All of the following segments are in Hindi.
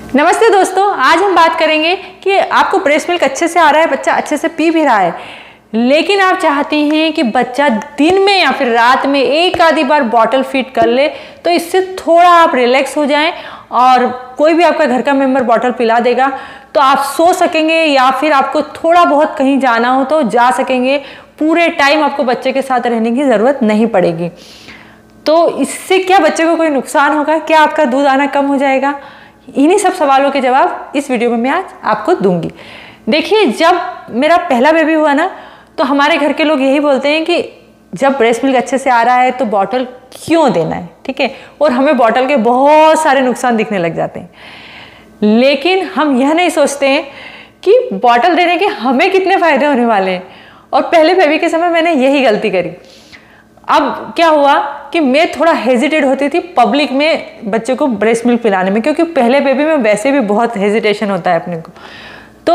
नमस्ते दोस्तों, आज हम बात करेंगे कि आपको ब्रेस्ट मिल्क अच्छे से आ रहा है, बच्चा अच्छे से पी भी रहा है, लेकिन आप चाहती हैं कि बच्चा दिन में या फिर रात में एक आधी बार बॉटल फीड कर ले, तो इससे थोड़ा आप रिलैक्स हो जाएं और कोई भी आपका घर का मेंबर बॉटल पिला देगा तो आप सो सकेंगे, या फिर आपको थोड़ा बहुत कहीं जाना हो तो जा सकेंगे। पूरे टाइम आपको बच्चे के साथ रहने की ज़रूरत नहीं पड़ेगी। तो इससे क्या बच्चे को कोई नुकसान होगा? क्या आपका दूध आना कम हो जाएगा? इन्हीं सब सवालों के जवाब इस वीडियो में मैं आज आपको दूंगी। देखिए, जब मेरा पहला बेबी हुआ ना, तो हमारे घर के लोग यही बोलते हैं कि जब ब्रेस्ट मिल्क अच्छे से आ रहा है तो बॉटल क्यों देना है, ठीक है। और हमें बॉटल के बहुत सारे नुकसान दिखने लग जाते हैं, लेकिन हम यह नहीं सोचते हैं कि बॉटल देने के हमें कितने फ़ायदे होने वाले हैं। और पहले बेबी के समय मैंने यही गलती करी। अब क्या हुआ कि मैं थोड़ा हेजिटेट होती थी पब्लिक में बच्चे को ब्रेस्ट मिल्क पिलाने में, क्योंकि पहले बेबी में वैसे भी बहुत हेजिटेशन होता है अपने को। तो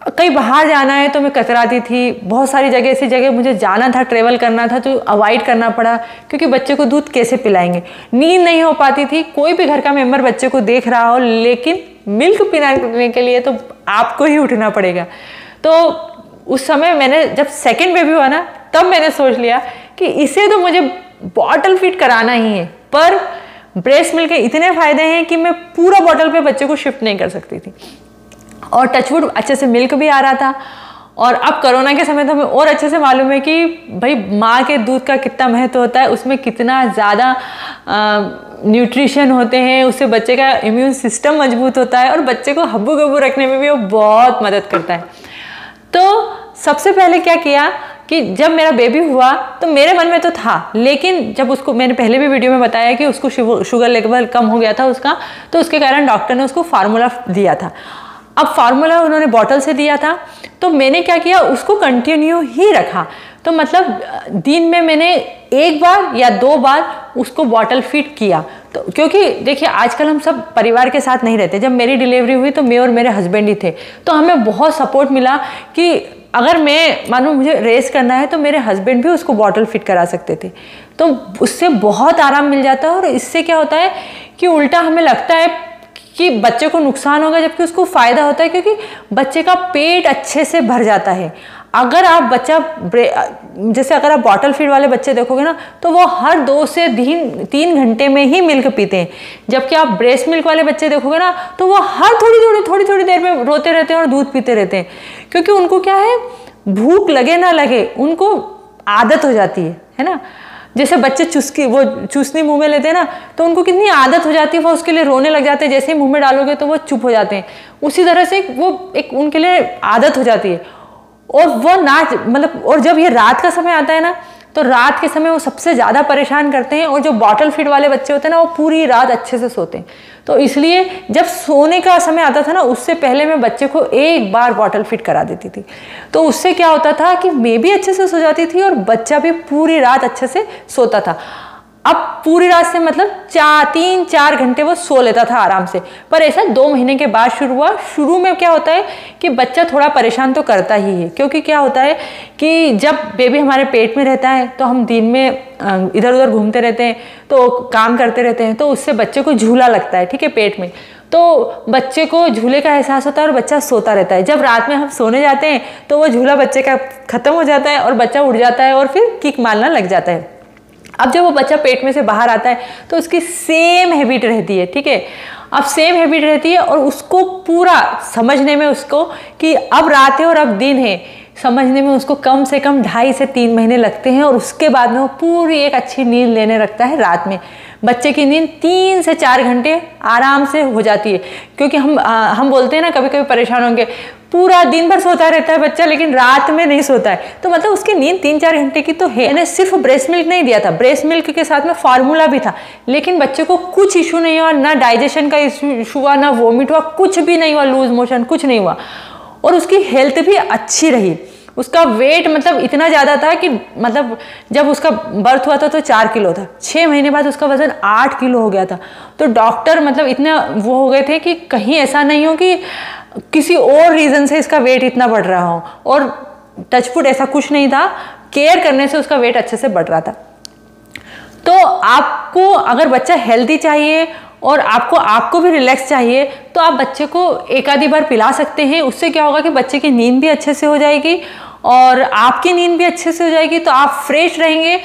कहीं बाहर जाना है तो मैं कतराती थी। बहुत सारी जगह ऐसी जगह मुझे जाना था, ट्रेवल करना था, तो अवॉइड करना पड़ा, क्योंकि बच्चे को दूध कैसे पिलाएंगे। नींद नहीं हो पाती थी। कोई भी घर का मेंबर बच्चे को देख रहा हो, लेकिन मिल्क पिलाने के लिए तो आपको ही उठना पड़ेगा। तो उस समय मैंने जब सेकेंड बेबी हुआ ना, तब मैंने सोच लिया कि इसे तो मुझे बॉटल फीड कराना ही है। पर ब्रेस्ट मिल्क के इतने फ़ायदे हैं कि मैं पूरा बॉटल पे बच्चे को शिफ्ट नहीं कर सकती थी। और टचवुड अच्छे से मिल्क भी आ रहा था। और अब कोरोना के समय तो हमें और अच्छे से मालूम है कि भाई माँ के दूध का कितना महत्व होता है, उसमें कितना ज़्यादा न्यूट्रिशन होते हैं, उससे बच्चे का इम्यून सिस्टम मजबूत होता है और बच्चे को हब्बू गब्बू रखने में भी वो बहुत मदद करता है। तो सबसे पहले क्या किया कि जब मेरा बेबी हुआ तो मेरे मन में तो था, लेकिन जब उसको मैंने पहले भी वीडियो में बताया कि उसको शुगर लेवल कम हो गया था उसका, तो उसके कारण डॉक्टर ने उसको फार्मूला दिया था। अब फार्मूला उन्होंने बॉटल से दिया था, तो मैंने क्या किया, उसको कंटिन्यू ही रखा। तो मतलब दिन में मैंने एक बार या 2 बार उसको बॉटल फीड किया। तो क्योंकि देखिए, आजकल हम सब परिवार के साथ नहीं रहते। जब मेरी डिलीवरी हुई तो मैं और मेरे हस्बैंड ही थे, तो हमें बहुत सपोर्ट मिला कि अगर मैं मानो मुझे रेस करना है तो मेरे हस्बैंड भी उसको बॉटल फिट करा सकते थे। तो उससे बहुत आराम मिल जाता है। और इससे क्या होता है कि उल्टा हमें लगता है कि बच्चे को नुकसान होगा, जबकि उसको फ़ायदा होता है, क्योंकि बच्चे का पेट अच्छे से भर जाता है। अगर आप जैसे अगर आप बॉटल फीड वाले बच्चे देखोगे ना, तो वो हर 2 से 3 घंटे में ही मिल्क पीते हैं। जबकि आप ब्रेस्ट मिल्क वाले बच्चे देखोगे ना, तो वो हर थोड़ी देर में रोते रहते हैं और दूध पीते रहते हैं, क्योंकि उनको क्या है, भूख लगे ना लगे उनको आदत हो जाती है ना। जैसे बच्चे चूसनी मुंह में लेते हैं ना, तो उनको कितनी आदत हो जाती है, वो उसके लिए रोने लग जाते हैं। जैसे ही मुंह में डालोगे तो वो चुप हो जाते हैं। उसी तरह से वो एक उनके लिए आदत हो जाती है। और वो और जब ये रात का समय आता है ना, तो रात के समय वो सबसे ज़्यादा परेशान करते हैं। और जो बॉटल फीड वाले बच्चे होते हैं ना, वो पूरी रात अच्छे से सोते हैं। तो इसलिए जब सोने का समय आता था ना, उससे पहले मैं बच्चे को एक बार बॉटल फीड करा देती थी। तो उससे क्या होता था कि मैं भी अच्छे से सो जाती थी और बच्चा भी पूरी रात अच्छे से सोता था। अब पूरी रात से मतलब 3-4 घंटे वो सो लेता था आराम से। पर ऐसा 2 महीने के बाद शुरू हुआ। शुरू में क्या होता है कि बच्चा थोड़ा परेशान तो करता ही है, क्योंकि क्या होता है कि जब बेबी हमारे पेट में रहता है तो हम दिन में इधर उधर घूमते रहते हैं, तो काम करते रहते हैं, तो उससे बच्चे को झूला लगता है, ठीक है, पेट में। तो बच्चे को झूले का एहसास होता है और बच्चा सोता रहता है। जब रात में हम सोने जाते हैं तो वो झूला बच्चे का ख़त्म हो जाता है और बच्चा उठ जाता है और फिर किक मारना लग जाता है। अब जब वो बच्चा पेट में से बाहर आता है तो उसकी सेम हैबिट रहती है, ठीक है। अब सेम हैबिट रहती है और उसको पूरा समझने में, उसको कि अब रात है और अब दिन है, समझने में उसको कम से कम 2.5 से 3 महीने लगते हैं। और उसके बाद में वो पूरी एक अच्छी नींद लेने लगता है। रात में बच्चे की नींद 3 से 4 घंटे आराम से हो जाती है। क्योंकि हम बोलते हैं ना, कभी कभी परेशान होंगे, पूरा दिन भर सोता रहता है बच्चा लेकिन रात में नहीं सोता है, तो मतलब उसकी नींद 3-4 घंटे की तो है। मैंने सिर्फ ब्रेस्ट मिल्क नहीं दिया था, ब्रेस्ट मिल्क के साथ में फार्मूला भी था, लेकिन बच्चे को कुछ इशू नहीं हुआ, ना डाइजेशन का इशू हुआ, ना वोमिट हुआ, कुछ भी नहीं हुआ, लूज मोशन कुछ नहीं हुआ। और उसकी हेल्थ भी अच्छी रही। उसका वेट मतलब इतना ज़्यादा था कि मतलब जब उसका बर्थ हुआ था तो 4 किलो था, 6 महीने बाद उसका वज़न 8 किलो हो गया था। तो डॉक्टर मतलब इतना वो हो गए थे कि कहीं ऐसा नहीं हो कि किसी और रीज़न से इसका वेट इतना बढ़ रहा हो। और टचवुड ऐसा कुछ नहीं था, केयर करने से उसका वेट अच्छे से बढ़ रहा था। तो आपको अगर बच्चा हेल्दी चाहिए और आपको भी रिलैक्स चाहिए तो आप बच्चे को एक आधी बार पिला सकते हैं। उससे क्या होगा कि बच्चे की नींद भी अच्छे से हो जाएगी और आपकी नींद भी अच्छे से हो जाएगी, तो आप फ्रेश रहेंगे।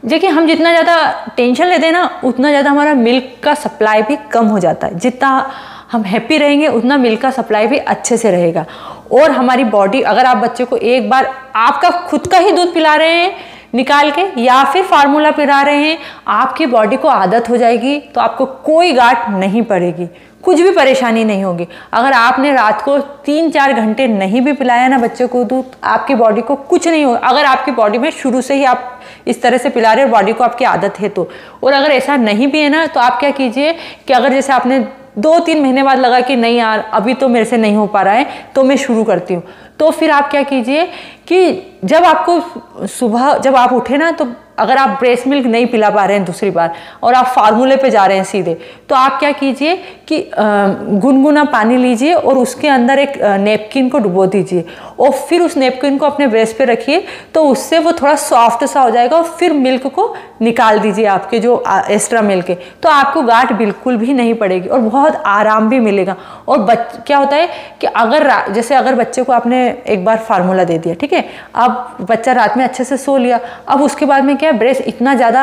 देखिए, हम जितना ज़्यादा टेंशन लेते हैं ना, उतना ज़्यादा हमारा मिल्क का सप्लाई भी कम हो जाता है। जितना हम हैप्पी रहेंगे उतना मिल्क का सप्लाई भी अच्छे से रहेगा। और हमारी बॉडी, अगर आप बच्चे को एक बार आपका खुद का ही दूध पिला रहे हैं निकाल के या फिर फार्मूला पिला रहे हैं, आपकी बॉडी को आदत हो जाएगी, तो आपको कोई गांठ नहीं पड़ेगी, कुछ भी परेशानी नहीं होगी। अगर आपने रात को 3-4 घंटे नहीं भी पिलाया ना बच्चे को दूध, आपकी बॉडी को कुछ नहीं होगा। अगर आपकी बॉडी में शुरू से ही आप इस तरह से पिला रहे हो, बॉडी को आपकी आदत है तो। और अगर ऐसा नहीं भी है ना, तो आप क्या कीजिए कि अगर जैसे आपने 2-3 महीने बाद लगा कि नहीं यार अभी तो मेरे से नहीं हो पा रहा है, तो मैं शुरू करती हूँ, तो फिर आप क्या कीजिए कि जब आपको सुबह जब आप उठे ना, तो अगर आप ब्रेस्ट मिल्क नहीं पिला पा रहे हैं दूसरी बार और आप फार्मूले पे जा रहे हैं सीधे, तो आप क्या कीजिए कि गुनगुना पानी लीजिए और उसके अंदर एक नेपकिन को डुबो दीजिए और फिर उस नेपकिन को अपने ब्रेस्ट पे रखिए, तो उससे वो थोड़ा सॉफ्ट सा हो जाएगा और फिर मिल्क को निकाल दीजिए आपके जो एक्स्ट्रा मिल्क है, तो आपको गांठ बिल्कुल भी नहीं पड़ेगी और बहुत आराम भी मिलेगा। और क्या होता है कि अगर बच्चे को आपने एक बार फार्मूला दे दिया, ठीक है, अब बच्चा रात में अच्छे से सो लिया, अब उसके बाद में क्या ब्रेस्ट इतना ज़्यादा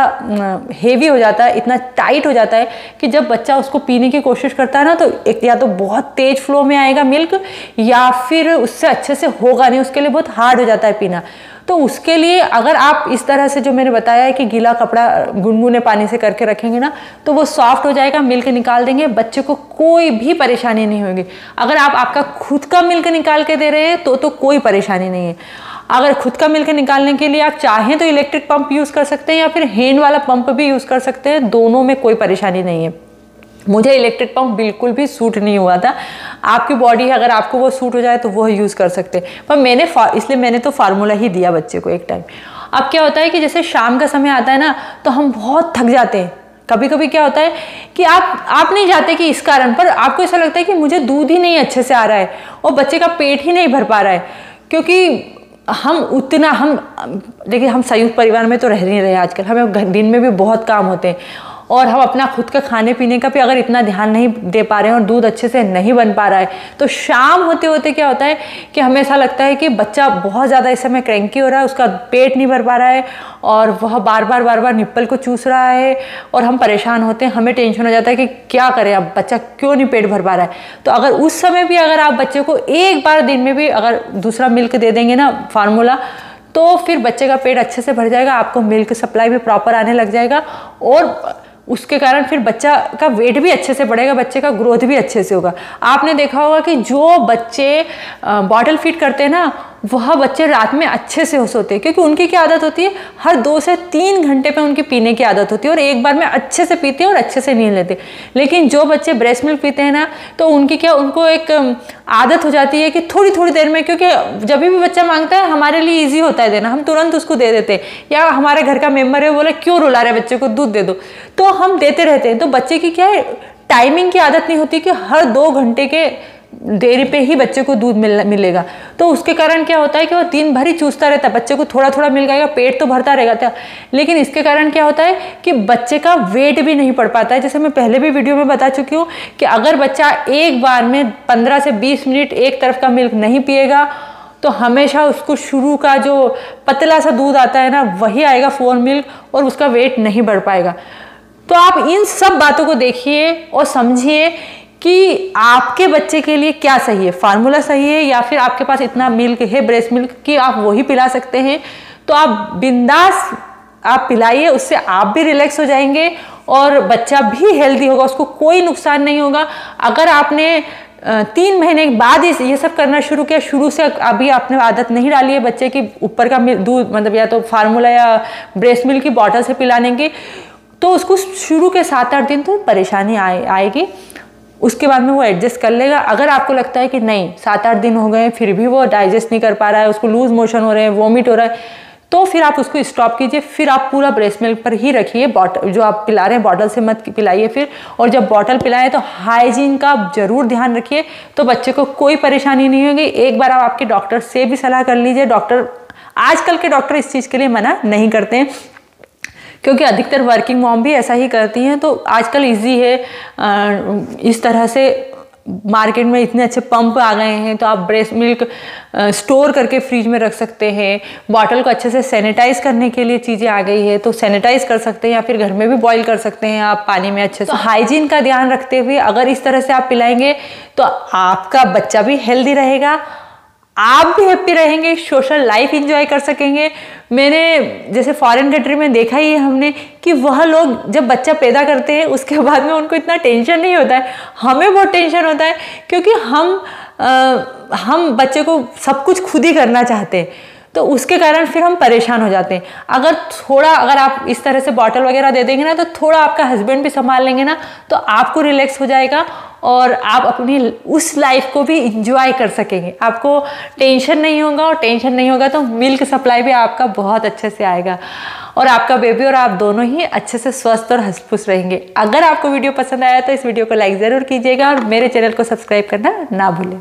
हेवी हो जाता है, इतना टाइट हो जाता है कि जब बच्चा उसको पीने की कोशिश करता है ना, तो एक या तो बहुत तेज फ्लो में आएगा मिल्क या फिर उससे अच्छे से होगा नहीं, उसके लिए बहुत हार्ड हो जाता है पीना। तो उसके लिए अगर आप इस तरह से जो मैंने बताया है कि गीला कपड़ा गुनगुने पानी से करके रखेंगे ना, तो वो सॉफ्ट हो जाएगा, मिल्क निकाल देंगे, बच्चे को कोई भी परेशानी नहीं होगी। अगर आप आपका खुद का मिल्क निकाल के दे रहे हैं तो कोई परेशानी नहीं है। अगर खुद का मिल्क निकालने के लिए आप चाहें तो इलेक्ट्रिक पंप यूज़ कर सकते हैं या फिर हैंड वाला पंप भी यूज़ कर सकते हैं, दोनों में कोई परेशानी नहीं है। मुझे इलेक्ट्रिक पंप बिल्कुल भी सूट नहीं हुआ था। आपकी बॉडी है, अगर आपको वो सूट हो जाए तो वो यूज़ कर सकते हैं, पर इसलिए मैंने तो फार्मूला ही दिया बच्चे को एक टाइम। अब क्या होता है कि जैसे शाम का समय आता है ना, तो हम बहुत थक जाते हैं। कभी कभी क्या होता है कि आप नहीं जाते कि इस कारण, पर आपको ऐसा लगता है कि मुझे दूध ही नहीं अच्छे से आ रहा है और बच्चे का पेट ही नहीं भर पा रहा है, क्योंकि देखिए हम संयुक्त परिवार में तो रह नहीं रहे आजकल, हमें दिन में भी बहुत काम होते हैं और हम अपना खुद का खाने पीने का भी अगर इतना ध्यान नहीं दे पा रहे हैं और दूध अच्छे से नहीं बन पा रहा है, तो शाम होते होते क्या होता है कि हमें ऐसा लगता है कि बच्चा बहुत ज़्यादा इस समय क्रैंकी हो रहा है, उसका पेट नहीं भर पा रहा है और वह बार बार निप्पल को चूस रहा है और हम परेशान होते हैं, हमें टेंशन हो जाता है कि क्या करें, अब बच्चा क्यों नहीं पेट भर पा रहा है। तो अगर उस समय भी अगर आप बच्चे को एक बार दिन में भी अगर दूसरा मिल्क दे देंगे ना फार्मूला, तो फिर बच्चे का पेट अच्छे से भर जाएगा, आपको मिल्क सप्लाई भी प्रॉपर आने लग जाएगा और उसके कारण फिर बच्चा का वेट भी अच्छे से बढ़ेगा, बच्चे का ग्रोथ भी अच्छे से होगा। आपने देखा होगा कि जो बच्चे बॉटल फीड करते हैं ना, वह बच्चे रात में अच्छे से सोते हैं, क्योंकि उनकी क्या आदत होती है, हर 2 से 3 घंटे पे उनकी पीने की आदत होती है और एक बार में अच्छे से पीते हैं और अच्छे से नींद लेते हैं। लेकिन जो बच्चे ब्रेस्ट मिल्क पीते हैं ना, तो उनको एक आदत हो जाती है कि थोड़ी थोड़ी देर में, क्योंकि जब भी बच्चा मांगता है हमारे लिए ईजी होता है देना, हम तुरंत उसको दे देते हैं, या हमारे घर का मेम्बर है बोले क्यों रुला रहे बच्चे को, दूध दे दो, तो हम देते रहते हैं। तो बच्चे की क्या है, टाइमिंग की आदत नहीं होती कि हर 2 घंटे के देरी पे ही बच्चे को दूध मिलेगा, तो उसके कारण क्या होता है कि वो दिन भर ही चूसता रहता है, बच्चे को थोड़ा थोड़ा मिल जाएगा, पेट तो भरता रहेगा था, लेकिन इसके कारण क्या होता है कि बच्चे का वेट भी नहीं बढ़ पाता है। जैसे मैं पहले भी वीडियो में बता चुकी हूँ कि अगर बच्चा एक बार में 15 से 20 मिनट एक तरफ का मिल्क नहीं पिएगा, तो हमेशा उसको शुरू का जो पतला सा दूध आता है ना, वही आएगा फोन मिल्क, और उसका वेट नहीं बढ़ पाएगा। तो आप इन सब बातों को देखिए और समझिए कि आपके बच्चे के लिए क्या सही है, फार्मूला सही है या फिर आपके पास इतना मिल्क है ब्रेस्ट मिल्क कि आप वही पिला सकते हैं। तो आप बिंदास आप पिलाइए, उससे आप भी रिलैक्स हो जाएंगे और बच्चा भी हेल्दी होगा, उसको कोई नुकसान नहीं होगा। अगर आपने 3 महीने के बाद ये सब करना शुरू किया, शुरू से अभी आपने आदत नहीं डाली है बच्चे की ऊपर का दूध, मतलब या तो फार्मूला या ब्रेस्ट मिल्क की बॉटल से पिलाने की, तो उसको शुरू के 7-8 दिन तो परेशानी आएगी, उसके बाद में वो एडजस्ट कर लेगा। अगर आपको लगता है कि नहीं 7-8 दिन हो गए फिर भी वो डाइजेस्ट नहीं कर पा रहा है, उसको लूज मोशन हो रहे हैं, वॉमिट हो रहा है, तो फिर आप उसको स्टॉप कीजिए, फिर आप पूरा ब्रेस्ट मिल्क पर ही रखिए, बॉटल जो आप पिला रहे हैं बॉटल से मत पिलाइए फिर। और जब बॉटल पिलाएं तो हाइजीन का जरूर ध्यान रखिए, तो बच्चे को कोई परेशानी नहीं होगी। एक बार आप आपके डॉक्टर से भी सलाह कर लीजिए, आजकल के डॉक्टर इस चीज़ के लिए मना नहीं करते हैं, क्योंकि अधिकतर वर्किंग मॉम भी ऐसा ही करती हैं। तो आजकल इजी है, इस तरह से मार्केट में इतने अच्छे पंप आ गए हैं, तो आप ब्रेस्ट मिल्क स्टोर करके फ्रिज में रख सकते हैं। बॉटल को अच्छे से सैनिटाइज करने के लिए चीज़ें आ गई है, तो सैनिटाइज कर सकते हैं, या फिर घर में भी बॉईल कर सकते हैं आप पानी में अच्छे से। तो हाइजीन का ध्यान रखते हुए अगर इस तरह से आप पिलाएंगे तो आपका बच्चा भी हेल्दी रहेगा, आप भी हैप्पी रहेंगे, सोशल लाइफ एंजॉय कर सकेंगे। मैंने जैसे फॉरेन कंट्री में देखा ही है हमने कि वह लोग जब बच्चा पैदा करते हैं उसके बाद में उनको इतना टेंशन नहीं होता है। हमें बहुत टेंशन होता है, क्योंकि हम बच्चे को सब कुछ खुद ही करना चाहते हैं, तो उसके कारण फिर हम परेशान हो जाते हैं। अगर आप इस तरह से बॉटल वगैरह दे देंगे ना, तो थोड़ा आपका हस्बैंड भी संभाल लेंगे ना, तो आपको रिलैक्स हो जाएगा और आप अपनी उस लाइफ को भी इंजॉय कर सकेंगे। आपको टेंशन नहीं होगा, और टेंशन नहीं होगा तो मिल्क सप्लाई भी आपका बहुत अच्छे से आएगा, और आपका बेबी और आप दोनों ही अच्छे से स्वस्थ और हंस-खुश रहेंगे। अगर आपको वीडियो पसंद आया तो इस वीडियो को लाइक ज़रूर कीजिएगा और मेरे चैनल को सब्सक्राइब करना ना भूलें।